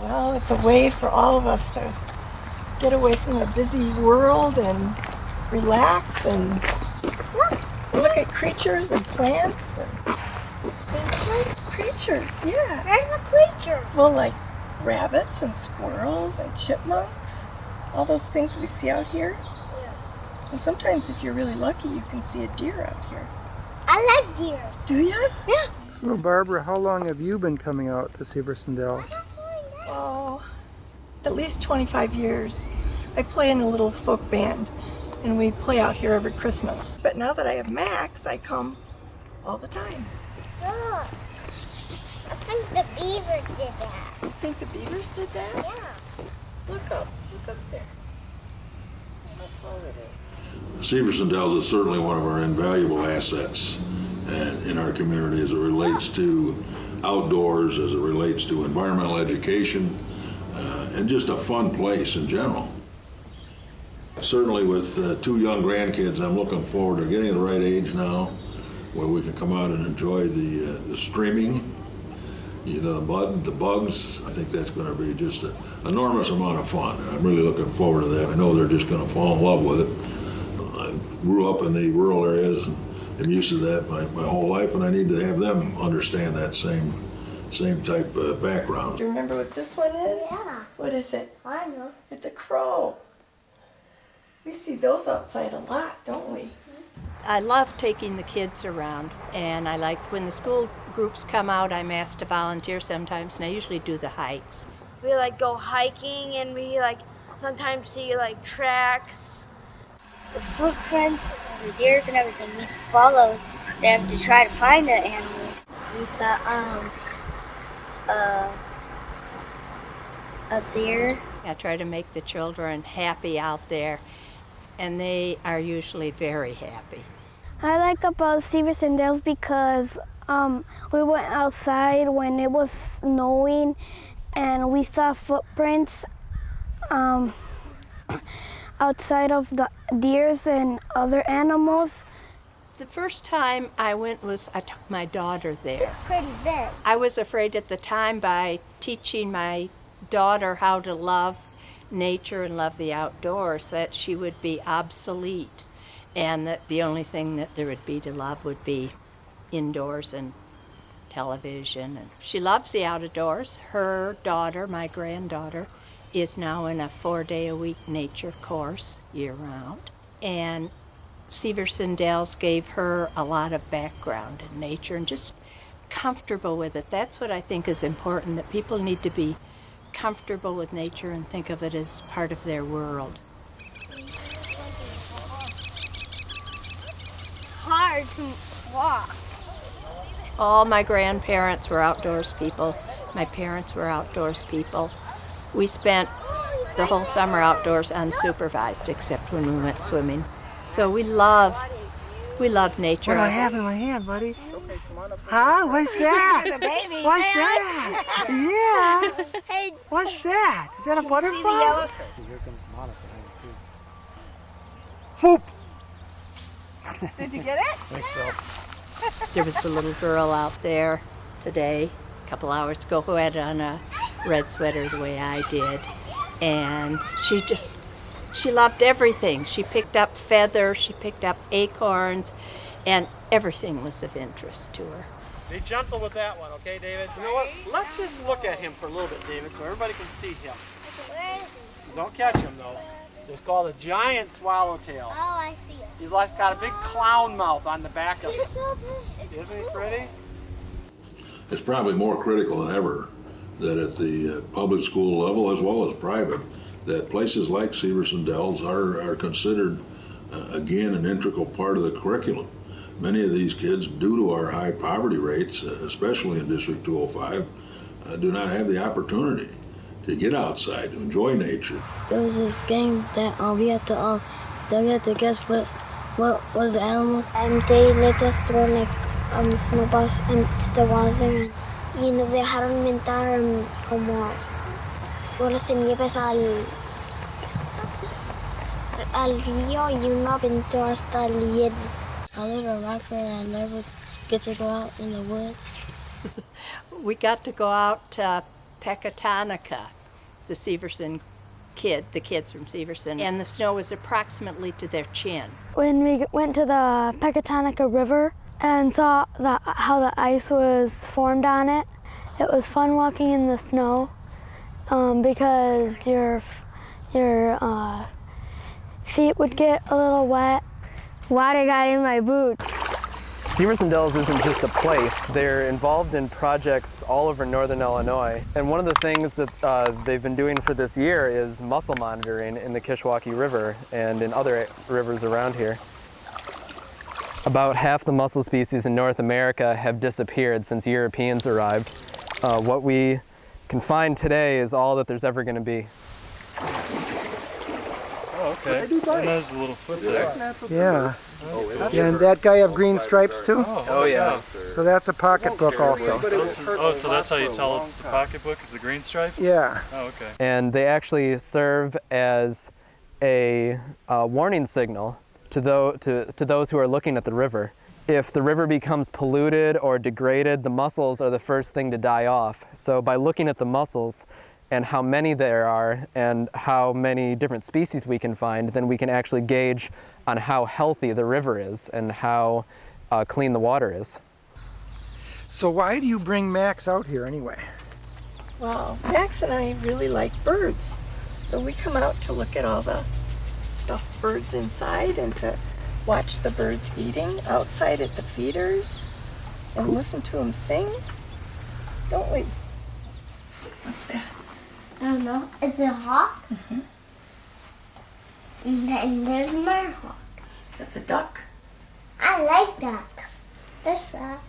Well, it's a way for all of us to get away from the busy world and relax and look at creatures and plants. Creatures, yeah. Where's the creature? Well, like rabbits and squirrels and chipmunks, all those things we see out here. Yeah. And sometimes if you're really lucky, you can see a deer out here. I like deer. Do you? Yeah. So Barbara, how long have you been coming out to Severson Dells? Oh, at least 25 years. I play in a little folk band, and we play out here every Christmas. But now that I have Max, I come all the time. Look. I think the beaver did that. You think the beavers did that? Yeah. Look up there. See how tall it is. Severson Dells is certainly one of our invaluable assets in our community as it relates to outdoors, as it relates to environmental education, and just a fun place in general. Certainly with 2 young grandkids, I'm looking forward to getting to the right age now where we can come out and enjoy the streaming, the bugs. I think that's going to be just an enormous amount of fun. And I'm really looking forward to that. I know they're just going to fall in love with it. I grew up in the rural areas and I'm used to that my whole life, and I need to have them understand that same type of background. Do you remember what this one is? Yeah. What is it? I know. It's a crow. We see those outside a lot, don't we? I love taking the kids around, and I like when the school groups come out, I'm asked to volunteer sometimes, and I usually do the hikes. We go hiking, and we sometimes see tracks. The footprints and the deers and everything, we follow them to try to find the animals. We saw a deer. I try to make the children happy out there, and they are usually very happy. I like about Severson Dells because we went outside when it was snowing and we saw footprints outside of the deers and other animals. The first time I went I took my daughter there. It's pretty big. I was afraid at the time by teaching my daughter how to love nature and love the outdoors that she would be obsolete, and that the only thing that there would be to love would be indoors and television. And she loves the outdoors. Her daughter, my granddaughter, is now in a 4-day-a-week nature course year-round. And Severson Dells gave her a lot of background in nature and just comfortable with it. That's what I think is important, that people need to be comfortable with nature and think of it as part of their world. Hard to walk. All my grandparents were outdoors people. My parents were outdoors people. We spent the whole summer outdoors unsupervised, except when we went swimming. So we love nature. What do I have in my hand, buddy? Huh? What's that? The baby. What's that? Yeah. Hey, What's that? Is that a butterfly? Here comes Monica too. Swoop. Did you get it? I think so. There was a little girl out there today, a couple hours ago, who had on a red sweater the way I did. And she loved everything. She picked up feathers, she picked up acorns, and everything was of interest to her. Be gentle with that one, okay, David? You know what? Let's just look at him for a little bit, David, so everybody can see him. where is he? Don't catch him, though. It's called a giant swallowtail. Oh, I see it. He's got a big clown mouth on the back of He's him. so big. Isn't he pretty? It's probably more critical than ever that at the public school level as well as private, that places like Severson Dells are considered, again, an integral part of the curriculum. Many of these kids, due to our high poverty rates, especially in District 205, do not have the opportunity to get outside, to enjoy nature. There was this game that we had to guess what was the animal. They let us throw snowballs into the water y nos dejaron inventar como bolas de nieves al río y uno aventó hasta el hielo. I live in Rockford and I never get to go out in the woods. We got to go out Pecatonica, the Severson the kids from Severson, and the snow was approximately to their chin. When we went to the Pecatonica River and saw how the ice was formed on it, it was fun walking in the snow because your feet would get a little wet. Water got in my boots. Severson Dells isn't just a place. They're involved in projects all over northern Illinois. And one of the things that they've been doing for this year is mussel monitoring in the Kishwaukee River and in other rivers around here. About half the mussel species in North America have disappeared since Europeans arrived. What we can find today is all that there's ever going to be. Oh, okay. And there's a little foot there. Yeah. Yeah, and that guy have green stripes too? Oh yeah. So that's a pocketbook also. So that's how you tell it's a pocketbook, is the green stripes? Yeah. Oh, okay. And they actually serve as a warning signal to those who are looking at the river. If the river becomes polluted or degraded, the mussels are the first thing to die off. So by looking at the mussels and how many there are and how many different species we can find, then we can actually gauge on how healthy the river is and how clean the water is. So why do you bring Max out here anyway? Well, Max and I really like birds. So we come out to look at all the stuffed birds inside and to watch the birds eating outside at the feeders and listen to them sing. Don't we? What's that? I don't know. Is it a hawk? Mm-hmm. And then there's another hawk. That's a duck. I like duck. They're soft.